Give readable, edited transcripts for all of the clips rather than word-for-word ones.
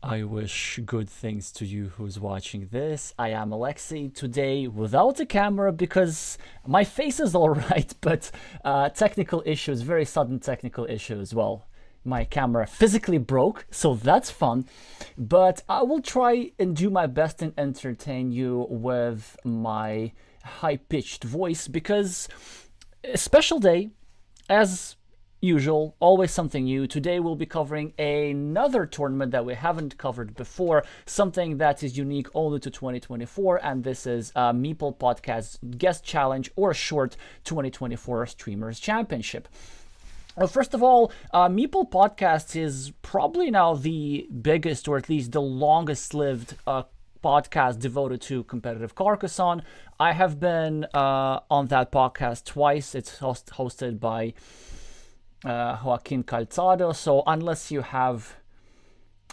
I wish good things to you who's watching this. I am Alexey today without a camera because my face is all right, but technical issues, very sudden technical issues. Well, my camera physically broke, so that's fun. But I will try and do my best and entertain you with my high-pitched voice because a special day, as usual, always something new. Today we'll be covering another tournament that we haven't covered before, something that is unique only to 2024, and this is Meeple Podcast Guest Challenge, or short 2024 Streamers Championship. Well, first of all, Meeple Podcast is probably now the biggest, or at least the longest-lived podcast devoted to competitive Carcassonne. I have been on that podcast twice. It's hosted by Joaquin Calzado. So unless you have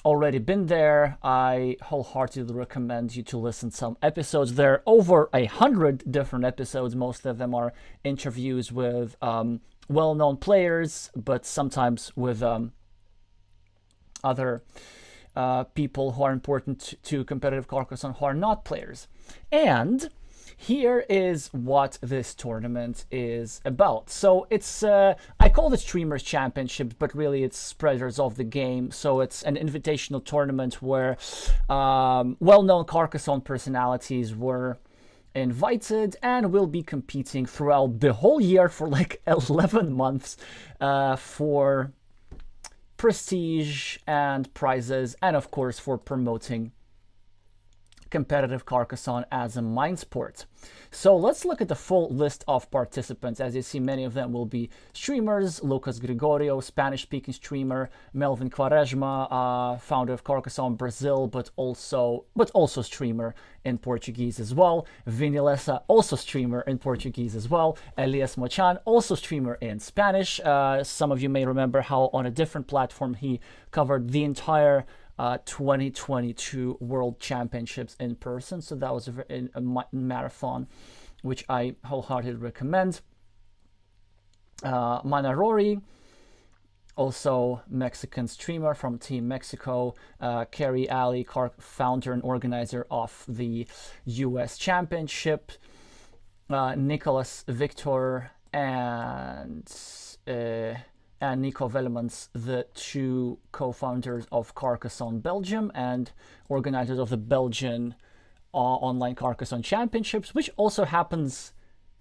already been there, I wholeheartedly recommend you to listen to some episodes. There are over 100 different episodes. Most of them are interviews with well-known players, but sometimes with other people who are important to competitive Carcassonne who are not players. And here is what this tournament is about. So it's, I call it Streamers Championship, but really it's spreaders of the game. So it's an invitational tournament where well-known Carcassonne personalities were invited and will be competing throughout the whole year for like 11 months for prestige and prizes, and of course for promoting competitive Carcassonne as a mind sport. So let's look at the full list of participants. As you see, many of them will be streamers. Lucas Gregorio, Spanish-speaking streamer. Melvin Quaresma, founder of Carcassonne Brazil, but also streamer in Portuguese as well. Vini Lessa, also streamer in Portuguese as well. Elias Mochan, also streamer in Spanish. Some of you may remember how on a different platform he covered the entire 2022 World Championships in person. So that was a marathon, which I wholeheartedly recommend. Manarori, also Mexican streamer from Team Mexico. Kerry Ali, founder and organizer of the US Championship. Nicholas Victor and Nico Wellemans, the two co-founders of Carcassonne Belgium and organizers of the Belgian online Carcassonne Championships, which also happens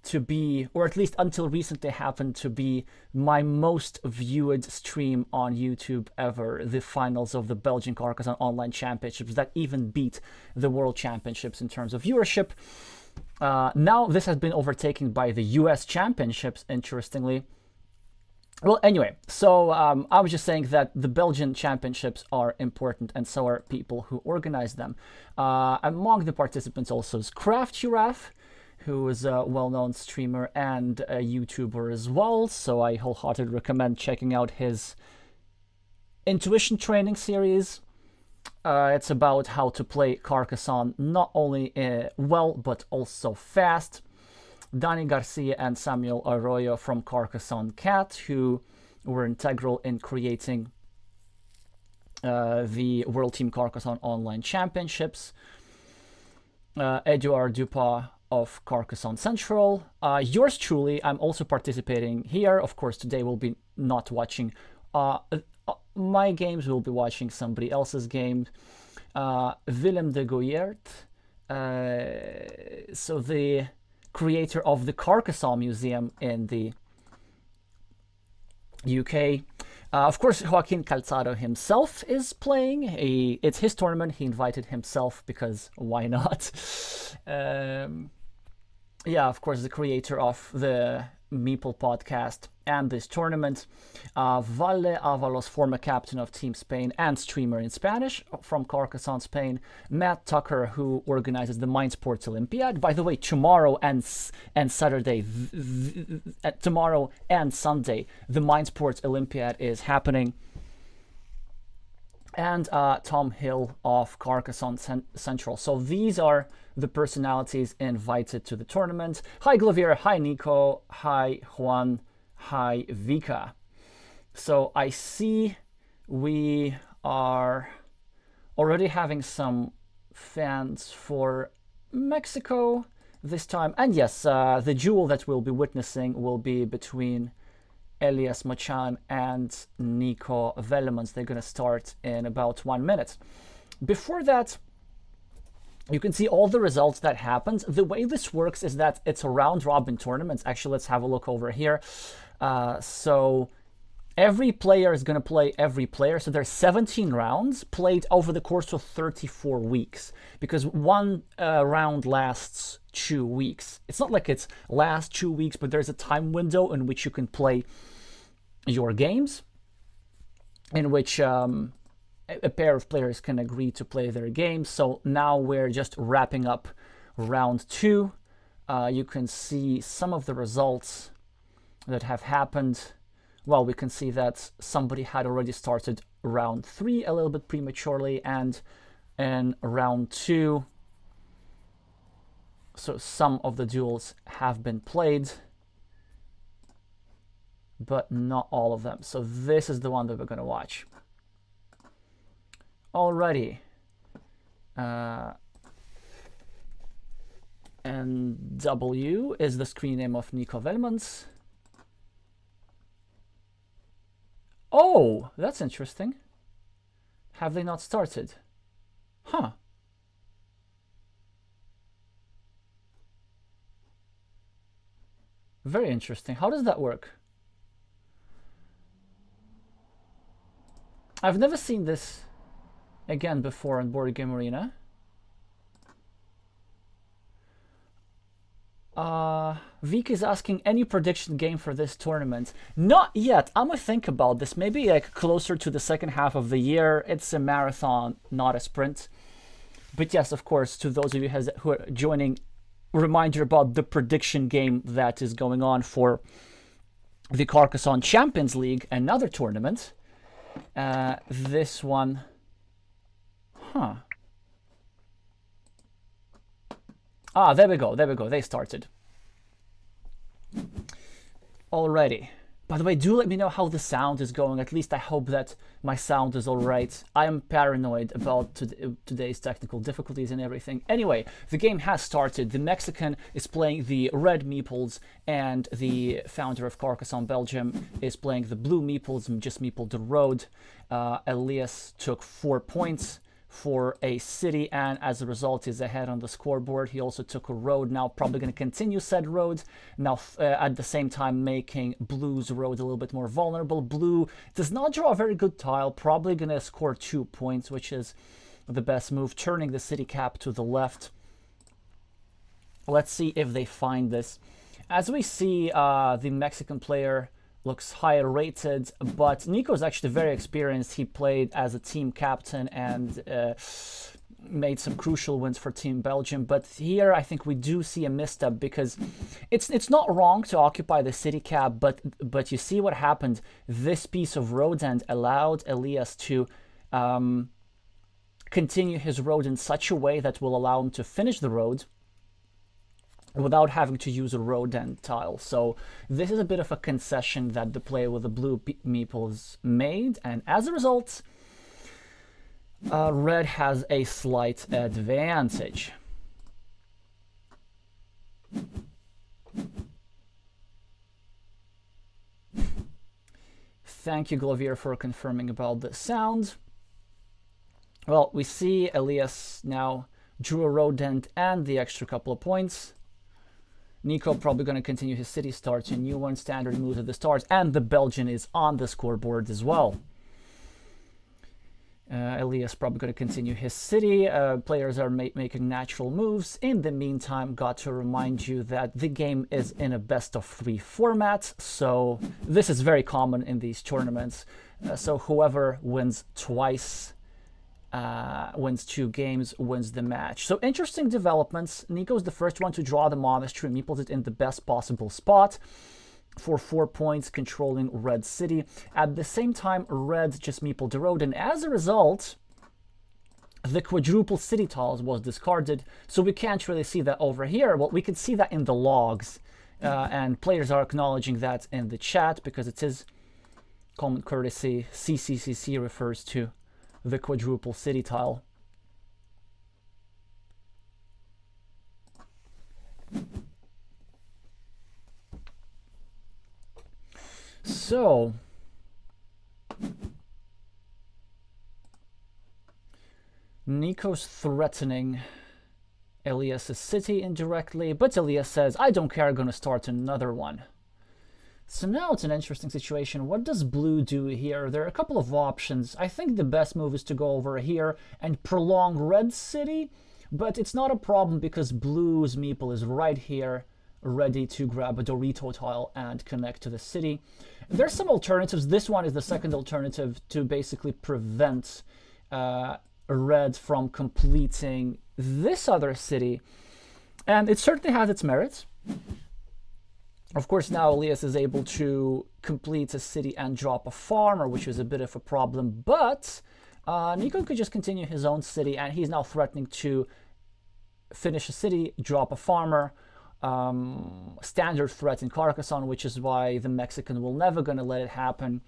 to be, or at least until recently happened to be, my most viewed stream on YouTube ever, the finals of the Belgian Carcassonne Online Championships that even beat the World Championships in terms of viewership. Now this has been overtaken by the US Championships, interestingly. Well, anyway, so I was just saying that the Belgian championships are important, and so are people who organize them. Among the participants also is Craft Giraffe, who is a well-known streamer and a YouTuber as well, so I wholeheartedly recommend checking out his intuition training series. It's about how to play Carcassonne not only well, but also fast. Dani Garcia and Samuel Arroyo from Carcassonne Cat, who were integral in creating the World Team Carcassonne Online Championships. Edouard Dupas of Carcassonne Central. Yours truly, I'm also participating here. Of course, today we'll be not watching my games, we'll be watching somebody else's game. Willem de Goyert, so the creator of the Carcassonne Museum in the UK. Of course, Joaquin Calzado himself is playing. It's his tournament. He invited himself because why not? Yeah, of course, the creator of the Meeple podcast and this tournament. Valle Avalos, former captain of Team Spain and streamer in Spanish from Carcassonne, Spain. Matt Tucker, who organizes the Mind Sports Olympiad. By the way, tomorrow and Saturday, tomorrow and Sunday, the Mind Sports Olympiad is happening. And Tom Hill of Carcassonne Central. So these are the personalities invited to the tournament. Hi Glavier, hi Nico, hi Juan, hi Vika. So I see we are Already having some fans for Mexico this time. And yes, the duel that we'll be witnessing will be between Elias Mochan and Nico Wellemans. They're going to start in about 1 minute. Before that, you can see all the results that happened. The way this works is that it's a round-robin tournament. Actually, let's have a look over here. So every player is going to play every player. So there's 17 rounds played over the course of 34 weeks, because one round lasts 2 weeks. It's not like it's last 2 weeks, but there's a time window in which you can play your games, in which a pair of players can agree to play their games. So now we're just wrapping up round 2. You can see some of the results that have happened. Well, we can see that somebody had already started round 3 a little bit prematurely, and in round 2, so some of the duels have been played, but not all of them. So this is the one that we're going to watch. Alrighty. And W is the screen name of Nico Wellemans. Oh, that's interesting. Have they not started? Huh. Very interesting. How does that work? I've never seen this again before in Board Game Arena. Vik is asking, any prediction game for this tournament? Not yet. I'm gonna think about this. Maybe like closer to the second half of the year. It's a marathon, not a sprint. But yes, of course, to those of you who are joining, reminder about the prediction game that is going on for the Carcassonne Champions League, another tournament. This one, huh? Ah, there we go. There we go. They started. Alrighty. By the way, do let me know how the sound is going. At least I hope that my sound is alright. I am paranoid about today's technical difficulties and everything. Anyway, the game has started. The Mexican is playing the red meeples, and the founder of Carcassonne Belgium is playing the blue meeples, and just meepled the road. Elias took 4 points for a city, and as a result is ahead on the scoreboard. He also took a road, now probably going to continue said road, now at the same time making blue's road a little bit more vulnerable. Blue does not draw a very good tile, probably going to score 2 points, which is the best move, turning the city cap to the left. Let's see if they find this. As we see, the Mexican player looks higher rated, but Nico's actually very experienced. He played as a team captain and made some crucial wins for Team Belgium. But here I think we do see a misstep, because it's not wrong to occupy the city cap, but you see what happened. This piece of road end allowed Elias to continue his road in such a way that will allow him to finish the road without having to use a road end tile. So this is a bit of a concession that the player with the blue meeples made, and as a result, red has a slight advantage. Thank you, Glovier, for confirming about the sound. Well, we see Elias now drew a road end and the extra couple of points. Nico probably going to continue his city, starts a new one, standard moves at the start, and the Belgian is on the scoreboard as well. Elias probably going to continue his city. Players are making natural moves. In the meantime, got to remind you that the game is in a best-of-3 format, so this is very common in these tournaments. So whoever wins twice, wins 2 games, wins the match. So interesting developments. Nico's the first one to draw the monastery. Meeples it in the best possible spot for 4 points, controlling red city. At the same time, red just meepled the road, and as a result, the quadruple city tiles was discarded. So we can't really see that over here. Well, we can see that in the logs, and players are acknowledging that in the chat, because it is common courtesy. CCCC refers to the quadruple city tile. So Nico's threatening Elias' city indirectly, but Elias says, I don't care, I'm gonna start another one. So now it's an interesting situation. What does blue do here? There are a couple of options. I think the best move is to go over here and prolong red's city, but it's not a problem because blue's Meeple is right here, ready to grab a Dorito tile and connect to the city. There's some alternatives. This one is the second alternative to basically prevent red from completing this other city, and it certainly has its merits. Of course, now Elias is able to complete a city and drop a farmer, which is a bit of a problem, but Nico could just continue his own city, and he's now threatening to finish a city, drop a farmer, standard threat in Carcassonne, which is why the Mexican will never gonna let it happen.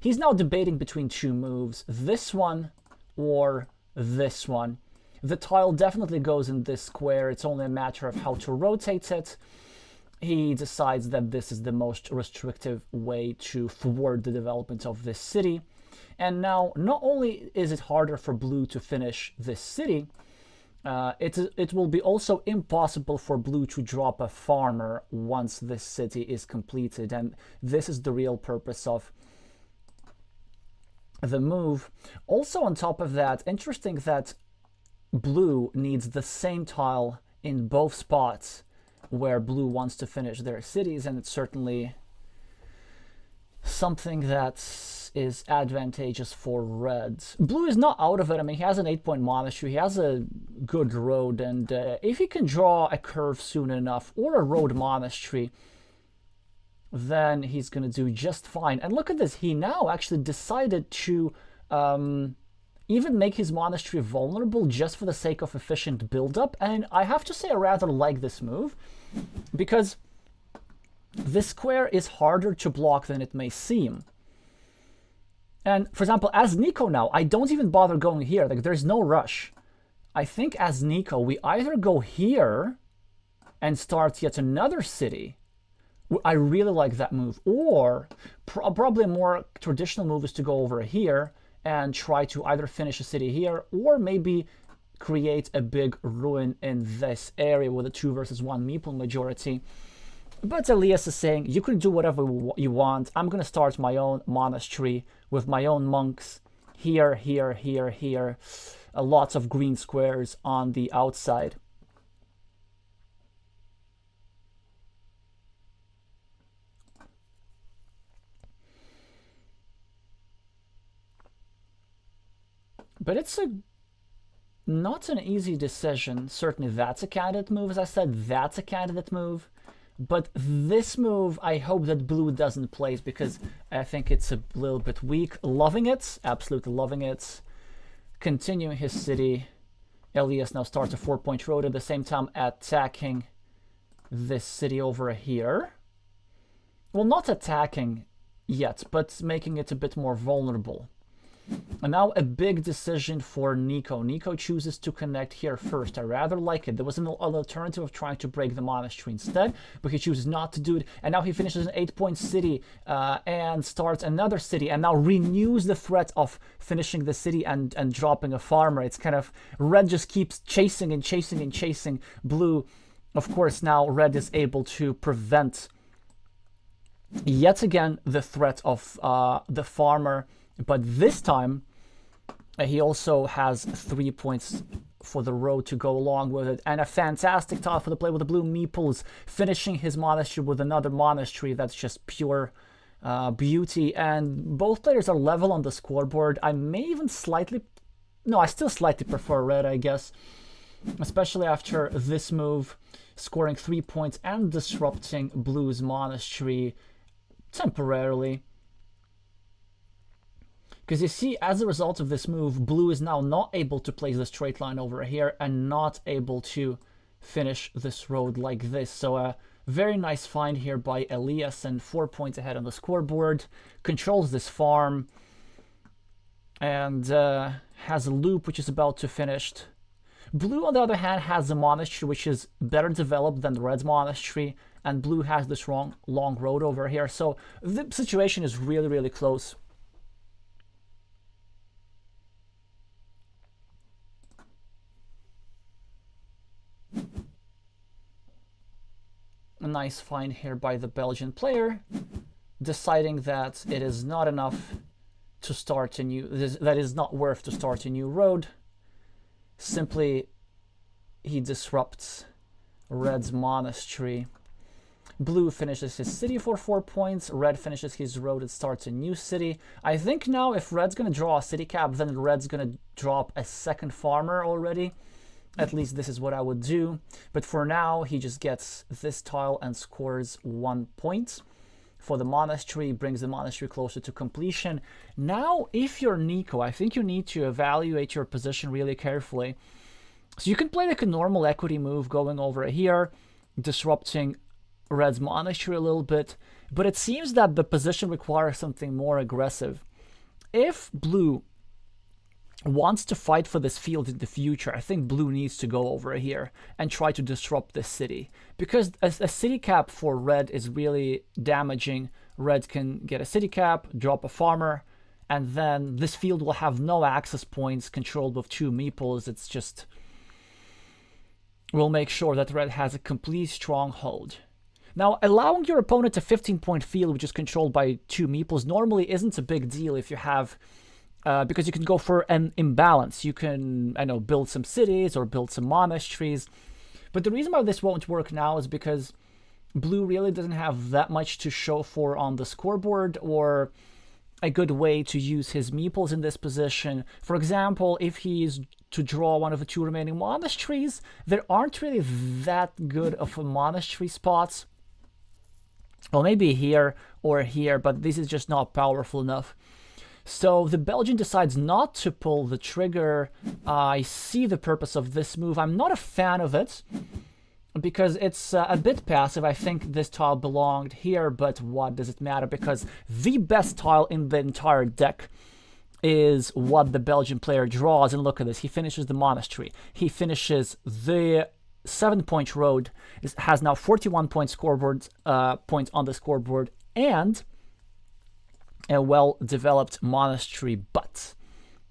He's now debating between two moves, this one or this one. The tile definitely goes in this square, it's only a matter of how to rotate it. He decides that this is the most restrictive way to thwart the development of this city. And now, not only is it harder for blue to finish this city, it will be also impossible for blue to drop a farmer once this city is completed. And this is the real purpose of the move. Also, on top of that, interesting that blue needs the same tile in both spots where blue wants to finish their cities, and it's certainly something that is advantageous for reds. Blue is not out of it. I mean, he has an 8-point monastery, he has a good road, and if he can draw a curve soon enough or a road monastery, then he's going to do just fine. And look at this, he now actually decided to even make his monastery vulnerable just for the sake of efficient build-up, and I have to say I rather like this move, because this square is harder to block than it may seem. And for example, as Nico now, I don't even bother going here, like there's no rush. I think as Nico, we either go here and start yet another city. I really like that move, or probably a more traditional move is to go over here and try to either finish a city here or maybe create a big ruin in this area with a 2 versus 1 Meeple majority. But Elias is saying, you can do whatever you want. I'm going to start my own monastery with my own monks here, here, here, here. Lots of green squares on the outside. But it's not an easy decision. Certainly that's a candidate move. As I said, that's a candidate move. But this move, I hope that blue doesn't place, because I think it's a little bit weak. Loving it, absolutely loving it. Continuing his city. Elias now starts a 4-point road, at the same time attacking this city over here. Well, not attacking yet, but making it a bit more vulnerable. And now a big decision for Nico. Nico chooses to connect here first. I rather like it. There was an alternative of trying to break the monastery instead, but he chooses not to do it. And now he finishes an 8-point city and starts another city, and now renews the threat of finishing the city and dropping a farmer. It's kind of, red just keeps chasing and chasing and chasing blue. Of course, now red is able to prevent yet again the threat of the farmer. But this time, he also has 3 points for the road to go along with it. And a fantastic tile for the play with the blue Meeples, finishing his monastery with another monastery. That's just pure beauty. And both players are level on the scoreboard. I may even slightly... No, I still slightly prefer red, I guess. Especially after this move, scoring 3 points and disrupting blue's monastery temporarily. Because you see, as a result of this move, blue is now not able to place the straight line over here and not able to finish this road like this. So a very nice find here by Elias, and 4 points ahead on the scoreboard. Controls this farm and has a loop which is about to finish. Blue, on the other hand, has a monastery which is better developed than the red's monastery, and blue has this long road over here. So the situation is really, really close. A nice find here by the Belgian player, deciding that it is not enough to start a new, that is not worth to start a new road. Simply, he disrupts red's monastery. Blue finishes his city for 4 points. Red finishes his road and starts a new city. I think now if red's going to draw a city cap, then red's going to drop a second farmer already. At least this is what I would do. But for now, he just gets this tile and scores 1 point. For the monastery, brings the monastery closer to completion. Now, if you're Nico, I think you need to evaluate your position really carefully. So you can play like a normal equity move going over here, disrupting red's monastery a little bit. But it seems that the position requires something more aggressive. If blue wants to fight for this field in the future, I think blue needs to go over here and try to disrupt this city. Because a city cap for red is really damaging. Red can get a city cap, drop a farmer, and then this field will have no access points controlled with 2 meeples. It's just, will make sure that red has a complete stronghold. Now, allowing your opponent a 15-point field, which is controlled by 2 meeples, normally isn't a big deal if you have because you can go for an imbalance. You can, I know, build some cities or build some monasteries. But the reason why this won't work now is because blue really doesn't have that much to show for on the scoreboard or a good way to use his meeples in this position. For example, if he is to draw one of the 2 remaining monasteries, there aren't really that good of a monastery spots. Well, maybe here or here, but this is just not powerful enough. So the Belgian decides not to pull the trigger. I see the purpose of this move. I'm not a fan of it because it's a bit passive. I think this tile belonged here, but what does it matter? Because the best tile in the entire deck is what the Belgian player draws. And look at this. He finishes the monastery. He finishes the 7-point road. It has now 41 points scoreboard points on the scoreboard, and a well-developed monastery, but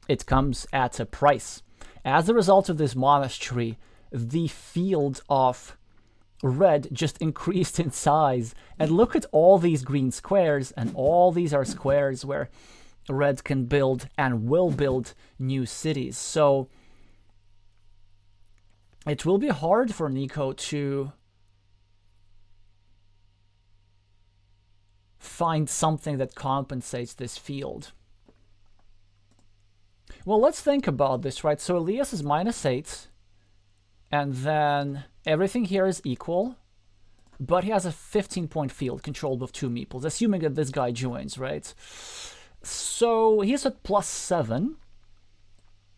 it comes at a price. As a result of this monastery, the field of red just increased in size. And look at all these green squares, and all these are squares where red can build and will build new cities. So it will be hard for Nico to find something that compensates this field. Well, let's think about this, right? So Elias is -8, and then everything here is equal, but he has a 15-point field controlled with 2 meeples, assuming that this guy joins, right? So he's at +7,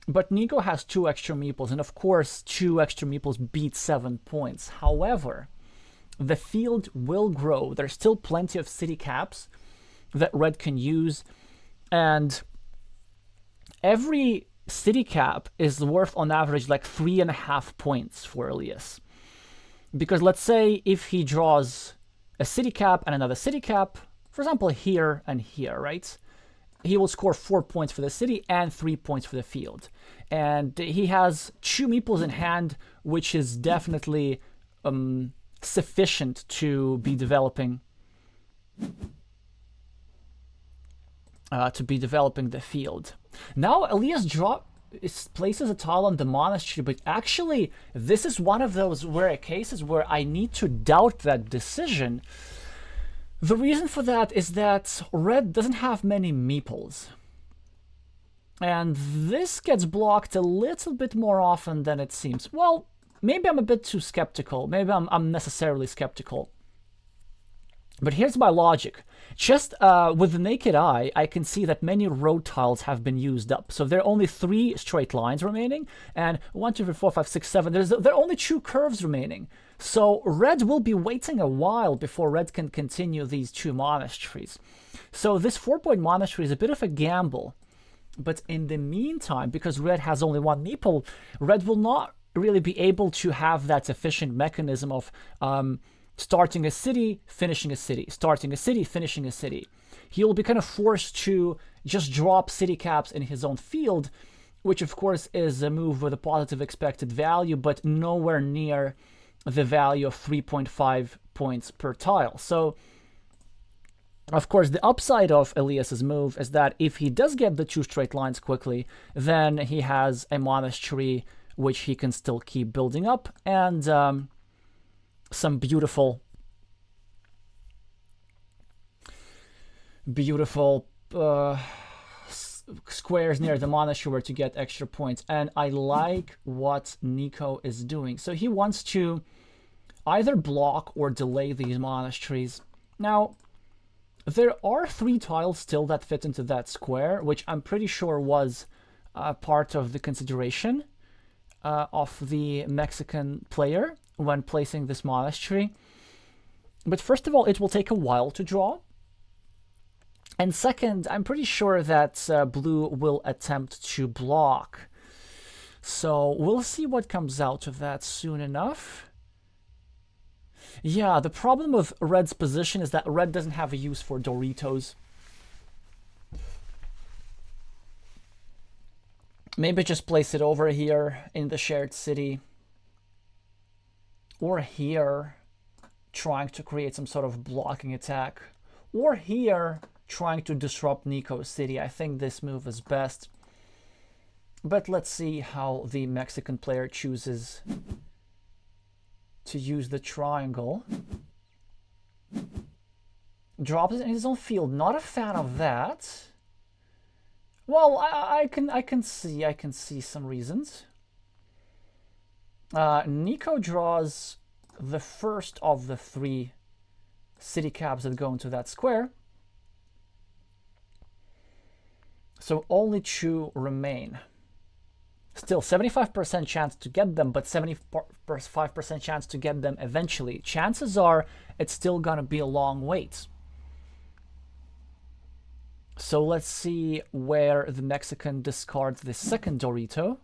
but Nico has 2 extra meeples, and of course 2 extra meeples beat 7 points. However, the field will grow. There's still plenty of city caps that red can use, and every city cap is worth on average like 3.5 points for Elias. Because let's say if he draws a city cap and another city cap, for example here and here, right? He will score 4 points for the city and 3 points for the field. And he has 2 meeples in hand, which is definitely sufficient to be developing the field. Now Elias places a tile on the monastery, but actually this is one of those rare cases where I need to doubt that decision. The reason for that is that red doesn't have many meeples, and this gets blocked a little bit more often than it seems. Well, maybe I'm a bit too skeptical. Maybe I'm necessarily skeptical. But here's my logic. Just with the naked eye, I can see that many road tiles have been used up. So there are only 3 straight lines remaining, and 1, 2, 3, 4, 5, 6, 7. There are only 2 curves remaining. So red will be waiting a while before red can continue these 2 monasteries. So this 4-point monastery is a bit of a gamble. But in the meantime, because red has only 1 meeple, red will not really be able to have that efficient mechanism of starting a city, finishing a city, starting a city, finishing a city. He'll be kind of forced to just drop city caps in his own field, which of course is a move with a positive expected value, but nowhere near the value of 3.5 points per tile. So, of course, the upside of Elias's move is that if he does get the 2 straight lines quickly, then he has a monastery which he can still keep building up, and some beautiful squares near the monastery to get extra points. And I like what Nico is doing. So he wants to either block or delay these monasteries. Now, there are 3 tiles still that fit into that square, which I'm pretty sure was part of the consideration of the Mexican player when placing this monastery. But first of all, it will take a while to draw. And second, I'm pretty sure that blue will attempt to block. So we'll see what comes out of that soon enough. Yeah, the problem with red's position is that red doesn't have a use for Doritos. Maybe just place it over here in the shared city. Or here, trying to create some sort of blocking attack. Or here, trying to disrupt Nico's city. I think this move is best. But let's see how the Mexican player chooses to use the triangle. Drops it in his own field. Not a fan of that. Well, I can see some reasons. Nico draws the first of the 3 city caps that go into that square. So only 2 remain. Still 75% chance to get them, but 75% chance to get them eventually. Chances are it's still gonna be a long wait. So let's see where the Mexican discards the second Dorito.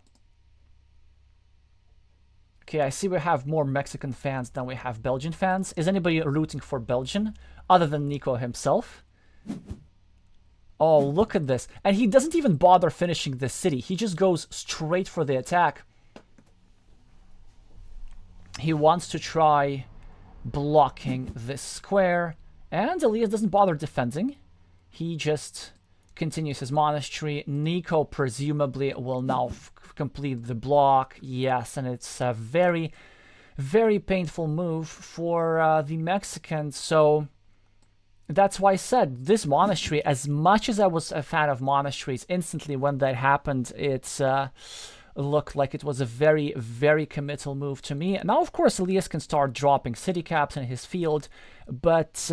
Okay, I see we have more Mexican fans than we have Belgian fans. Is anybody rooting for Belgian other than Nico himself? Oh, look at this. And he doesn't even bother finishing this city. He just goes straight for the attack. He wants to try blocking this square. And Elias doesn't bother defending. He just continues his monastery. Nico presumably will now complete the block. Yes, and it's a very, very painful move for the Mexicans. So that's why I said this monastery, as much as I was a fan of monasteries, instantly when that happened, it looked like it was a very, very committal move to me. Now, of course, Elias can start dropping city caps in his field, but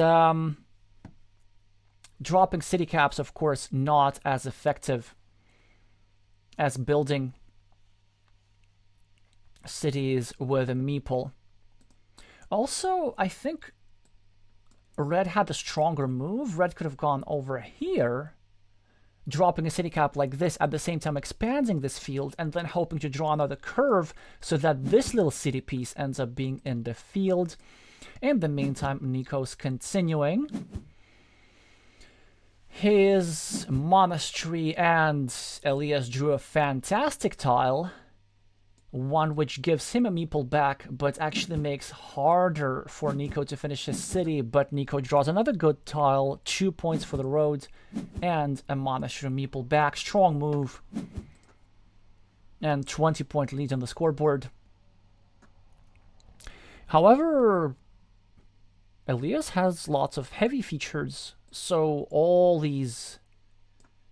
dropping city caps, of course, not as effective as building cities with a meeple. Also, I think red had a stronger move. Red could have gone over here, dropping a city cap like this, at the same time expanding this field, and then hoping to draw another curve so that this little city piece ends up being in the field. In the meantime, Nico's continuing his monastery, and Elias drew a fantastic tile. One which gives him a meeple back, but actually makes harder for Nico to finish his city. But Nico draws another good tile, 2 points for the road, and a monastery meeple back. Strong move. And 20-point lead on the scoreboard. However, Elias has lots of heavy features, so all these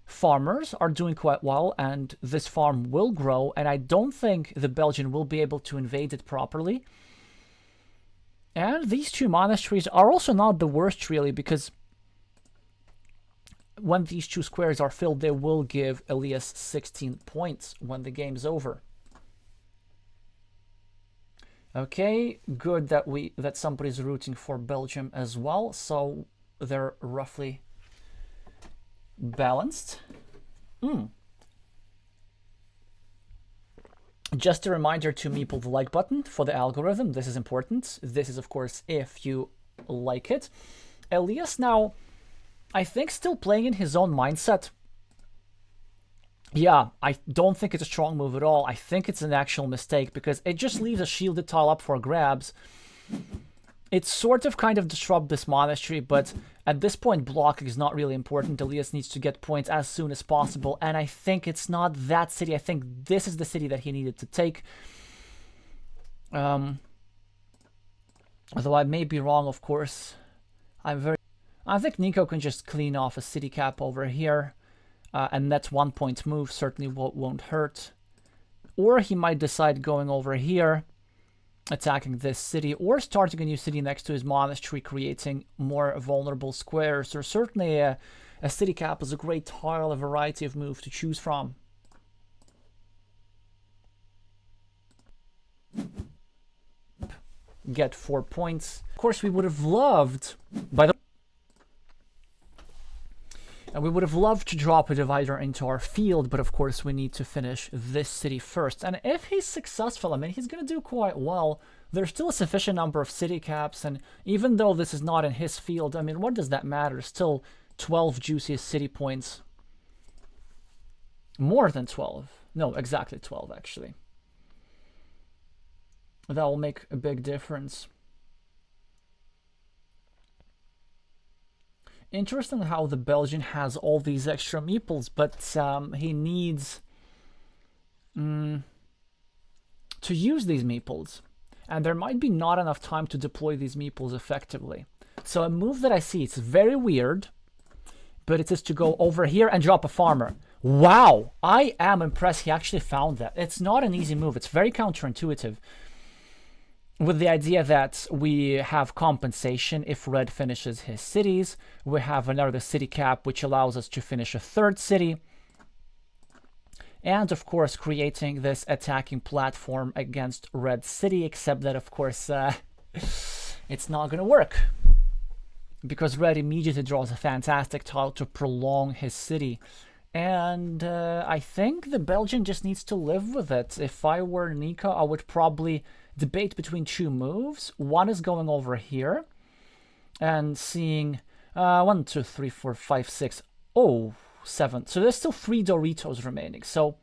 farmers are doing quite well, and this farm will grow, and I don't think the Belgian will be able to invade it properly. And these 2 monasteries are also not the worst, really, because when these 2 squares are filled, they will give Elias 16 points when the game's over. Okay, good that somebody's rooting for Belgium as well, so they're roughly balanced. Just a reminder to Meeple the like button for the algorithm. This is important. This is, of course, if you like it. Elias now, I think, still playing in his own mindset. Yeah, I don't think it's a strong move at all. I think it's an actual mistake because it just leaves a shielded tile up for grabs. It sort of kind of disrupts this monastery, but at this point blocking is not really important. Elias needs to get points as soon as possible, and I think it's not that city. I think this is the city that he needed to take. Although I may be wrong, of course. I think Nico can just clean off a city cap over here. And that's 1 point move, certainly won't hurt. Or he might decide going over here, attacking this city, or starting a new city next to his monastery, creating more vulnerable squares. Or certainly a city cap is a great tile, a variety of moves to choose from. Get 4 points. Of course, we would have loved, and we would have loved to drop a divider into our field, but of course we need to finish this city first. And if he's successful, I mean, he's going to do quite well. There's still a sufficient number of city caps, and even though this is not in his field, I mean, what does that matter? Still 12 juiciest city points. More than 12. No, exactly 12, actually. That will make a big difference. Interesting how the Belgian has all these extra meeples, but he needs to use these meeples. And there might be not enough time to deploy these meeples effectively. So a move that I see, it's very weird, but it is to go over here and drop a farmer. Wow, I am impressed he actually found that. It's not an easy move, it's very counterintuitive. With the idea that we have compensation if red finishes his cities. We have another city cap, which allows us to finish a third city. And, of course, creating this attacking platform against red city, except that, of course, it's not going to work. Because red immediately draws a fantastic tile to prolong his city. And I think the Belgian just needs to live with it. If I were Nico, I would probably debate between two moves. One is going over here and seeing 1, 2, 3, 4, 5, 6, 7. So there's still 3 Doritos remaining. So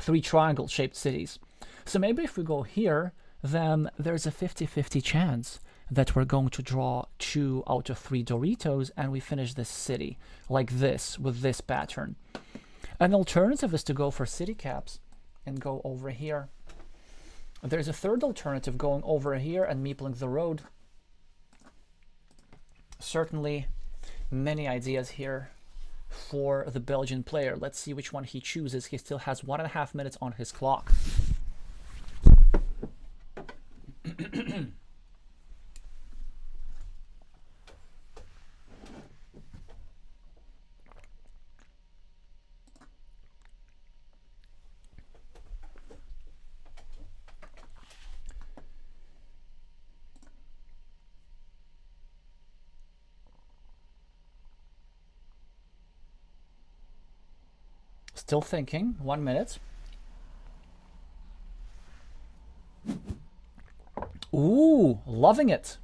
3 triangle-shaped cities. So maybe if we go here, then there's a 50-50 chance that we're going to draw 2 out of 3 Doritos and we finish this city like this, with this pattern. An alternative is to go for city caps and go over here. There's a third alternative, going over here and meepling the road. Certainly many ideas here for the Belgian player. Let's see which one he chooses. He still has 1.5 minutes on his clock. Still thinking. 1 minute. Ooh, loving it.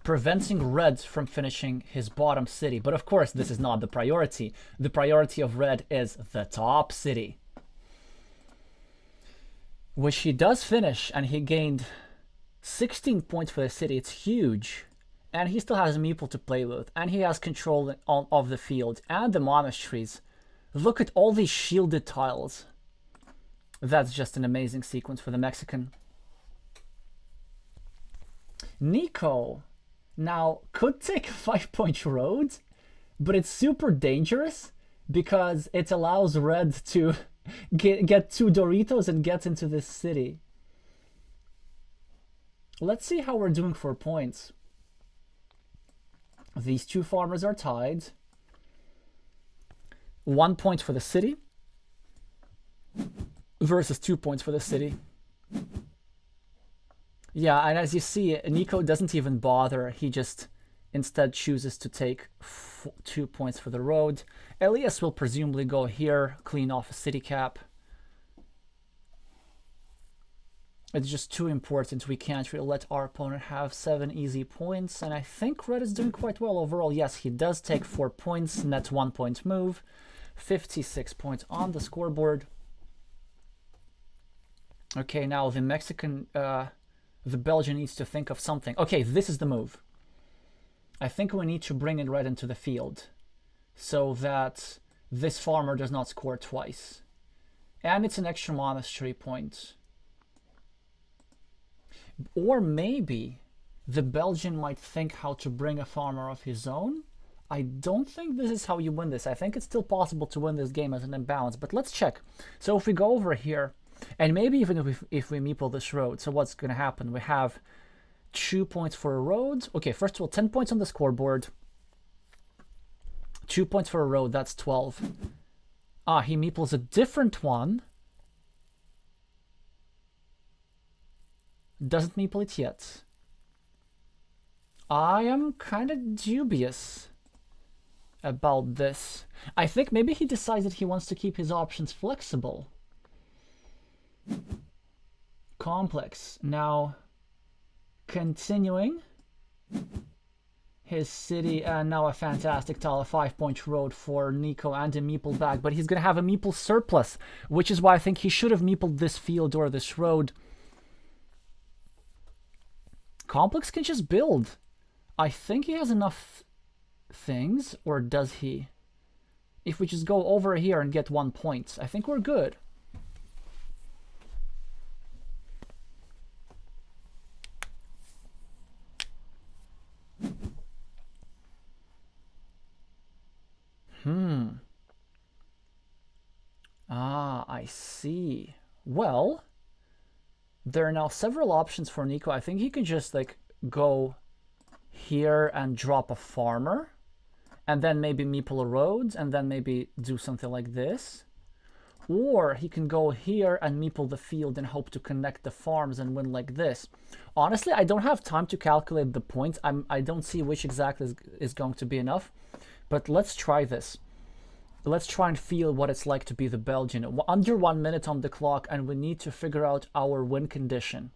Preventing red from finishing his bottom city. But of course, this is not the priority. The priority of red is the top city, which he does finish, and he gained 16 points for the city. It's huge. And he still has Meeple to play with, and he has control of the field and the monasteries. Look at all these shielded tiles. That's just an amazing sequence for the Mexican. Nico now could take a 5-point road, but it's super dangerous because it allows red to get 2 Doritos and get into this city. Let's see how we're doing for points. These 2 farmers are tied. 1 point for the city versus 2 points for the city. Yeah, and as you see, Nico doesn't even bother. He just instead chooses to take 2 points for the road. Elias will presumably go here, clean off a city cap. It's just too important. We can't really let our opponent have 7 easy points. And I think red is doing quite well overall. Yes, he does take 4 points, net 1 point move. 56 points on the scoreboard. Okay, now the the Belgian needs to think of something. Okay, this is the move. I think we need to bring in red into the field so that this farmer does not score twice. And it's an extra monastery point. Or maybe the Belgian might think how to bring a farmer of his own. I don't think this is how you win this. I think it's still possible to win this game as an imbalance, but let's check. So if we go over here, and maybe even if we meeple this road, so what's going to happen? We have 2 points for a road. Okay, first of all, 10 points on the scoreboard. 2 points for a road, that's 12. He meeples a different one. Doesn't meeple it yet. I am kind of dubious about this. I think maybe he decided he wants to keep his options flexible. Complex. Now, continuing his city, and now a fantastic tile, a 5-point road for Nico and a meeple back, but he's going to have a meeple surplus, which is why I think he should have meepled this field or this road. Complex can just build. I think he has enough things, or does he? If we just go over here and get 1 point, I think we're good. I see. Well, there are now several options for Nico. I think he can just like go here and drop a farmer, and then maybe meeple a road, and then maybe do something like this. Or he can go here and meeple the field and hope to connect the farms and win like this. Honestly, I don't have time to calculate the points. I don't see which exactly is going to be enough. But let's try this. Let's try and feel what it's like to be the Belgian. Under 1 minute on the clock, and we need to figure out our win condition.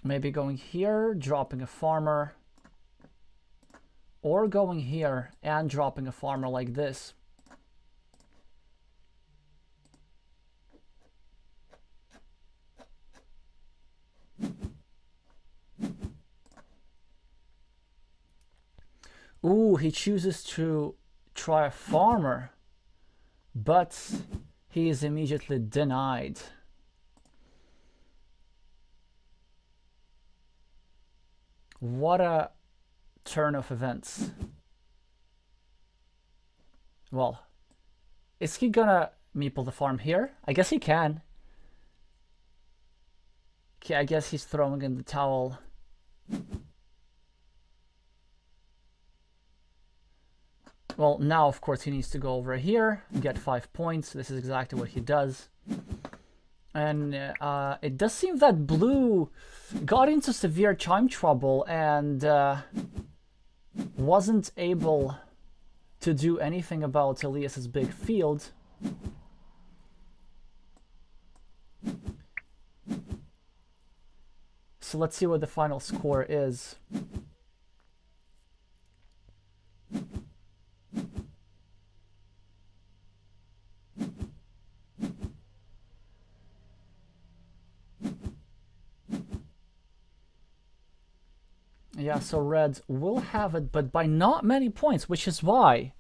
Maybe going here, dropping a farmer. Or going here and dropping a farmer like this. Ooh, he chooses to try a farmer, but he is immediately denied. What a turn of events. Well, is he gonna meeple the farm here? I guess he can. Okay, I guess he's throwing in the towel. Well, now, of course, he needs to go over here, get 5 points. This is exactly what he does. And it does seem that blue got into severe time trouble and wasn't able to do anything about Elias's big field. So let's see what the final score is. Yeah, so red will have it, but by not many points, which is why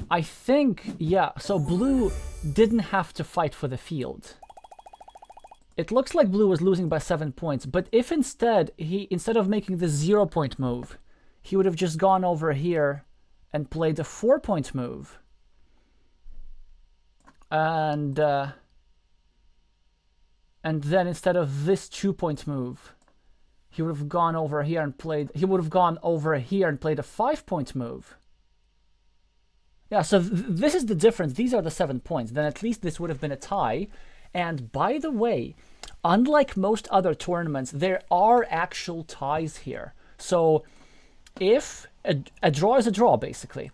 I think, yeah, so blue didn't have to fight for the field. It looks like blue was losing by 7 points, but if instead of making the 0-point move, he would have just gone over here and played a 4-point move. And then instead of this 2-point move, he would have gone over here and played. He would have gone over here and played a 5-point move. Yeah, so this is the difference. These are the 7 points. Then at least this would have been a tie, And by the way, unlike most other tournaments, there are actual ties here. So if a draw is a draw, basically.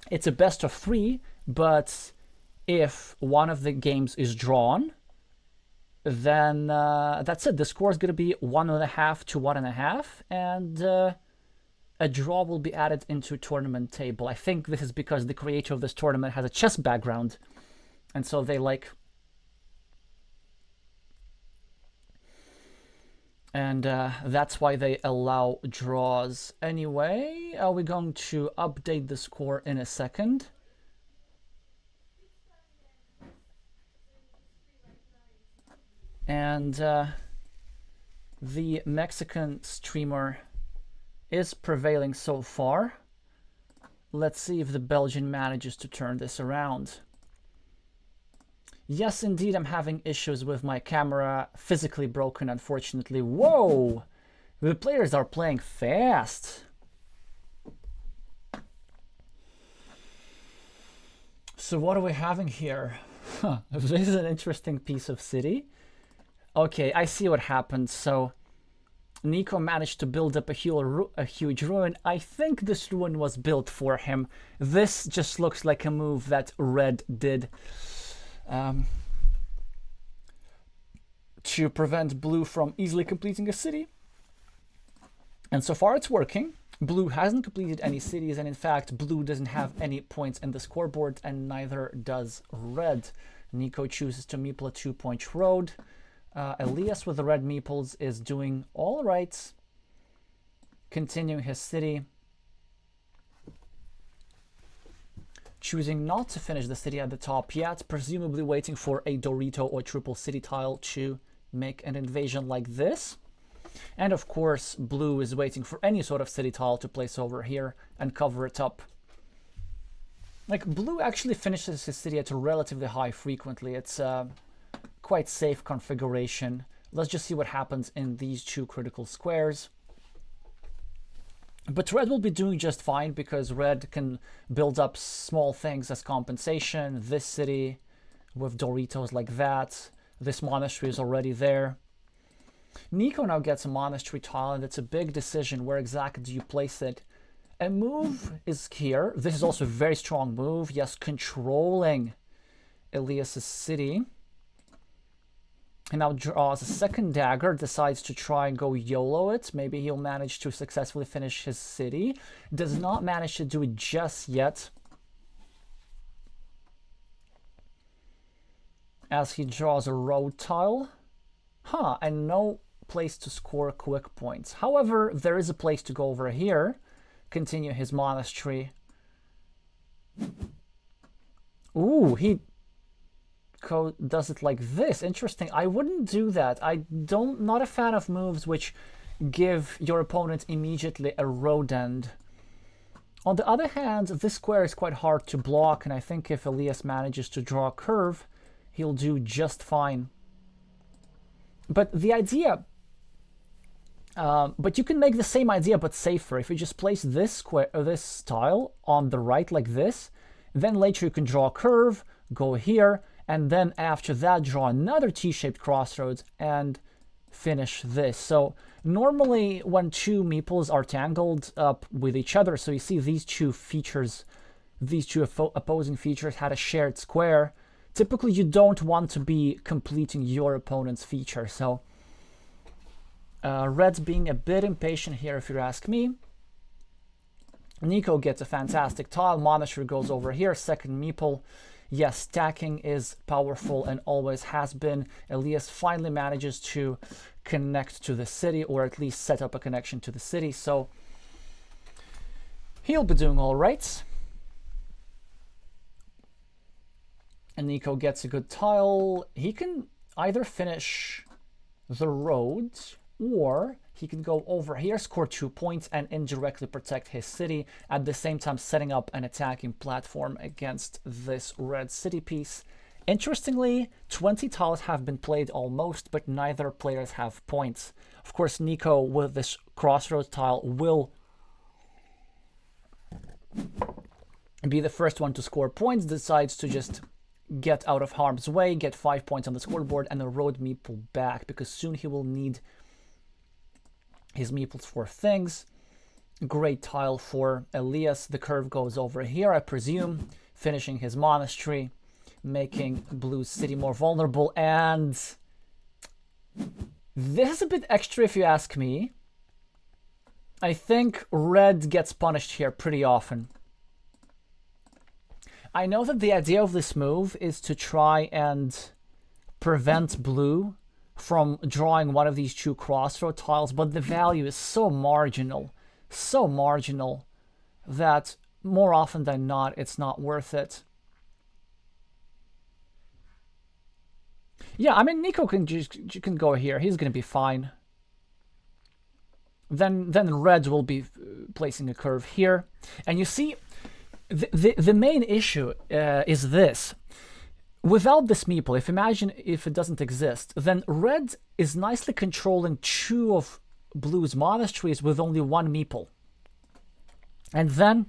It's a best of 3, but if one of the games is drawn, then that's it. The score is going to be 1.5 to 1.5, and a draw will be added into tournament table. I think this is because the creator of this tournament has a chess background, and so they like... And that's why they allow draws. Anyway, we're going to update the score in a second. And the Mexican streamer is prevailing so far. Let's see if the Belgian manages to turn this around. Yes, indeed, I'm having issues with my camera. Physically broken, unfortunately. Whoa! The players are playing fast. So what are we having here? This is an interesting piece of city. Okay, I see what happened. So Nico managed to build up a huge ruin. I think this ruin was built for him. This just looks like a move that Red did. To prevent Blue from easily completing a city. And so far it's working. Blue hasn't completed any cities, and in fact Blue doesn't have any points in the scoreboard, and neither does Red. Nico chooses to meeple a 2-point road. Elias with the red meeples is doing all right. Continuing his city. Choosing not to finish the city at the top yet, presumably waiting for a Dorito or triple city tile to make an invasion like this. And of course, Blue is waiting for any sort of city tile to place over here and cover it up. Like, Blue actually finishes his city at a relatively high frequently. It's quite safe configuration. Let's just see what happens in these two critical squares. But Red will be doing just fine because Red can build up small things as compensation. This city with Doritos like that. This monastery is already there. Nico now gets a monastery tile, and it's a big decision. Where exactly do you place it? A move is here. This is also a very strong move. Yes, controlling Elias's city. He now draws a second dagger, decides to try and go YOLO it. Maybe he'll manage to successfully finish his city. Does not manage to do it just yet, as he draws a road tile. And no place to score quick points. However, there is a place to go over here. Continue his monastery. Ooh, he does it like this. Interesting. I wouldn't do that. Not a fan of moves which give your opponent immediately a road end. On the other hand, this square is quite hard to block, and I think if Elias manages to draw a curve, he'll do just fine. But the idea, but you can make the same idea but safer. If you just place this square, this tile on the right like this, then later you can draw a curve, go here, and then after that draw another T-shaped crossroads and finish this. So normally when two meeples are tangled up with each other, so you see these two features, these two opposing features had a shared square, typically you don't want to be completing your opponent's feature. So Red's being a bit impatient here if you ask me. Nico gets a fantastic tile, monastery goes over here, second meeple. Yes, stacking is powerful and always has been. Elias finally manages to connect to the city, or at least set up a connection to the city, so he'll be doing all right. And Nico gets a good tile. He can either finish the road, or he can go over here, score 2 points, and indirectly protect his city, at the same time setting up an attacking platform against this red city piece. Interestingly, 20 tiles have been played almost, but neither players have points. Of course, Nico with this crossroads tile will be the first one to score points, decides to just get out of harm's way, get 5 points on the scoreboard, and erode Meeple back, because soon he will need his Meeples for things. Great tile for Elias. The curve goes over here, I presume, finishing his monastery, making Blue's city more vulnerable, and this is a bit extra if you ask me. I think Red gets punished here pretty often. I know that the idea of this move is to try and prevent Blue from drawing one of these two crossroad tiles, but the value is so marginal that more often than not, it's not worth it. Yeah, I mean, Nico can go here. He's going to be fine. Then Red will be placing a curve here. And you see, the main issue is this. Without this Meeple, if it doesn't exist, then Red is nicely controlling two of Blue's monasteries with only one Meeple. And then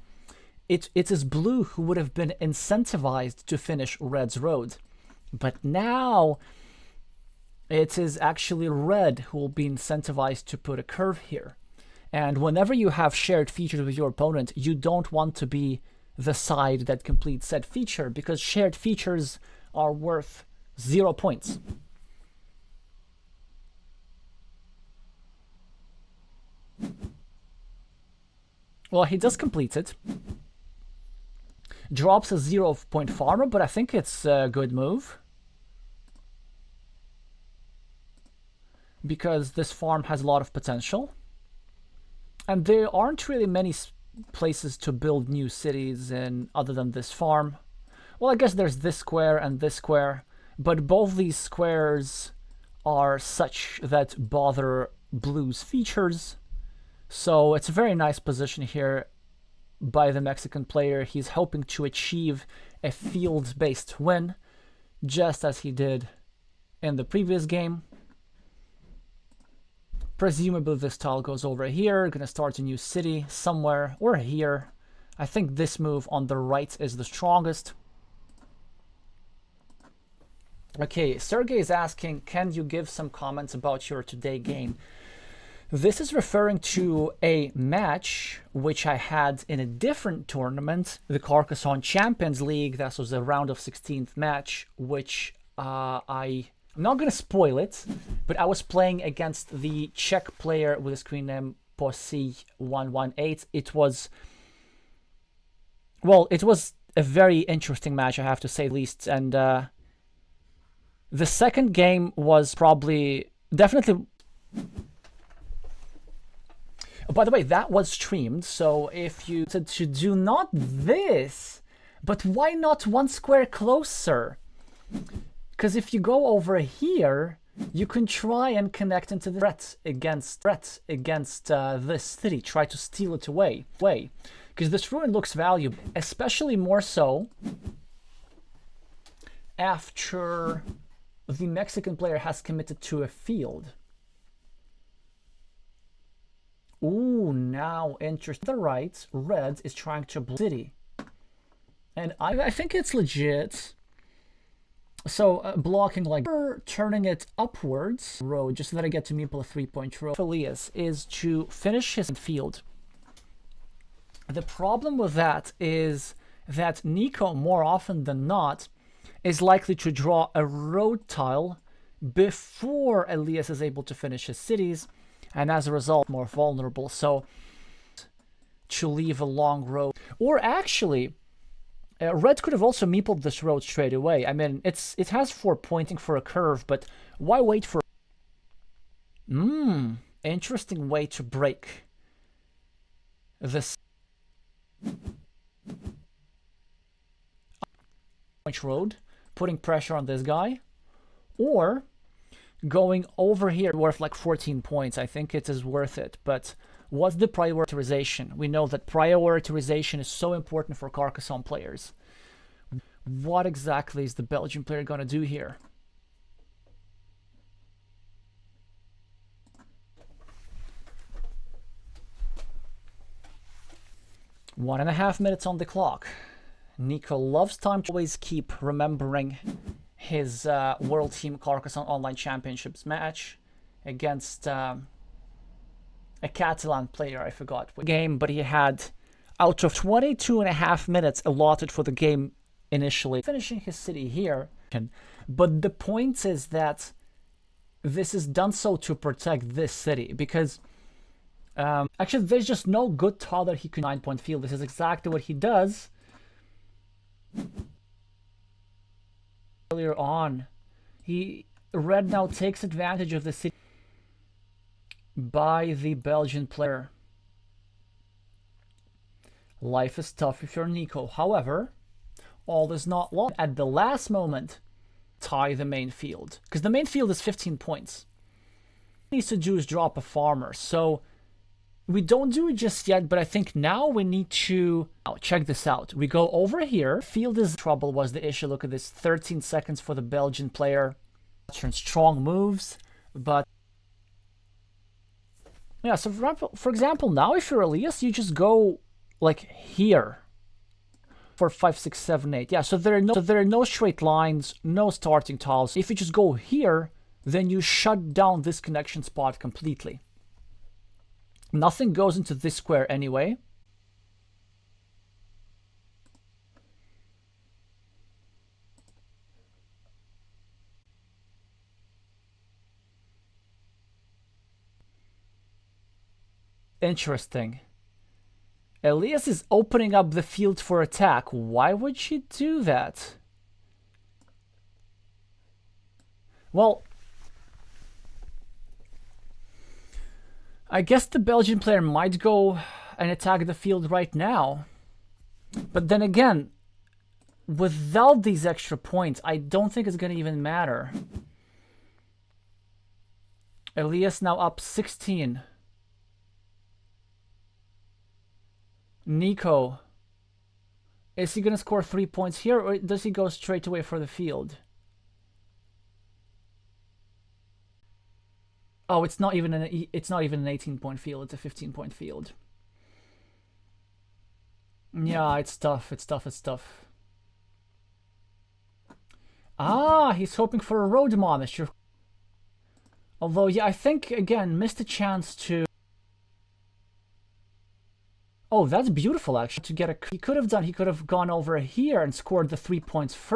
it is Blue who would have been incentivized to finish Red's road. But now it is actually Red who will be incentivized to put a curve here. And whenever you have shared features with your opponent, you don't want to be the side that completes said feature, because shared features are worth 0 points. Well, he does complete it. Drops a 0-point farmer, but I think it's a good move, because this farm has a lot of potential. And there aren't really many places to build new cities in other than this farm. Well, I guess there's this square and this square, but both these squares are such that bother Blue's features. So it's a very nice position here by the Mexican player. He's hoping to achieve a field-based win, just as he did in the previous game. Presumably this tile goes over here, gonna start a new city somewhere, or here. I think this move on the right is the strongest. Okay, Sergey is asking, can you give some comments about your today game? This is referring to a match which I had in a different tournament, the Carcassonne Champions League. That was a round of 16th match, which I'm not going to spoil it, but I was playing against the Czech player with a screen name Posi118. It was a very interesting match, I have to say the least. And the second game was definitely... By the way, that was streamed, so if you said to do not this, but why not one square closer? Because if you go over here, you can try and connect into the threat against this city, try to steal it away. Because this ruin looks valuable, especially more so after the Mexican player has committed to a field. Ooh, now interesting. The right, Red is trying to block city. And I think it's legit. So blocking like turning it upwards road just so that I get to Meeple a 3-point road. Elias is to finish his field. The problem with that is that Nico, more often than not, is likely to draw a road tile before Elias is able to finish his cities, and as a result more vulnerable. So to leave a long road, or actually Red could have also meepled this road straight away. I mean, it has 4 pointing for a curve, but why wait for... Interesting way to break this road, putting pressure on this guy, or going over here worth like 14 points. I think it is worth it, but what's the prioritization? We know that prioritization is so important for Carcassonne players. What exactly is the Belgian player going to do here? One and a half minutes on the clock. Nico loves time to always keep remembering his World Team Carcassonne Online Championships match against a Catalan player, I forgot what game, but he had out of 22.5 minutes allotted for the game initially, finishing his city here. But the point is that this is done so to protect this city, because actually there's just no good tile that he could 9-point field. This is exactly what he does. Earlier on, Red now takes advantage of the city by the Belgian player. Life is tough if you're Nico. However, all is not lost. At the last moment, tie the main field, because the main field is 15 points. What he needs to do is drop a farmer. So we don't do it just yet, but I think now we need to check this out. We go over here. Field is trouble was the issue. Look at this, 13 seconds for the Belgian player. Strong moves, but yeah. So for example, now if you're Elias, you just go like here for 5, 6, 7, 8. Yeah. So there are no straight lines, no starting tiles. If you just go here, then you shut down this connection spot completely. Nothing goes into this square anyway. Interesting. Elias is opening up the field for attack. Why would she do that? Well, I guess the Belgian player might go and attack the field right now. But then again, without these extra points, I don't think it's going to even matter. Elias now up 16. Nico. Is he going to score 3 points here, or does he go straight away for the field? Oh, it's not even an 18-point field. It's a 15-point field. Yeah, it's tough. It's tough. Ah, he's hoping for a road monitor. Although, yeah, I think again missed a chance to. Oh, that's beautiful actually. To get a, he could have gone over here and scored the 3 points first.